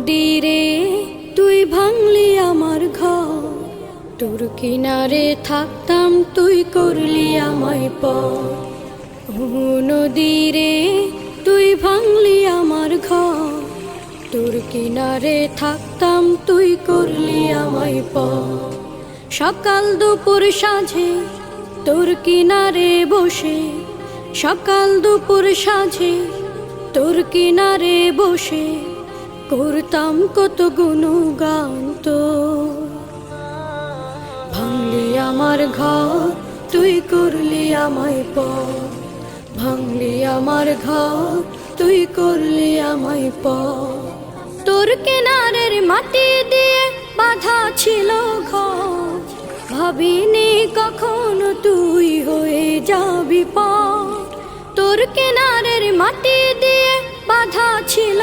নদীরে তুই ভাঙলি আমার ঘর, তোর কিনারে থাকতাম তুই করলি আমায় পর। ও নদীরে তুই ভাঙলি আমার ঘর, তোর কিনারে থাকতাম তুই করলি আমায় পর। সকাল দুপুর সাঁঝে তোর কিনারে বসে, সকাল দুপুর সাঁঝে তোর কিনারে বসে করতাম কত গুণগান তোর। ভাঙলি আমার ঘর তুই করলি আমায় পর, ভাঙলি আমার ঘর তুই করলি আমায় পর। তোর কিনারের মাটি দিয়ে বাঁধা ছিল ঘর, ভাবিনি কখনো তুই হয়ে যাবি পর। তোর কিনারের মাটি দিয়ে বাঁধা ছিল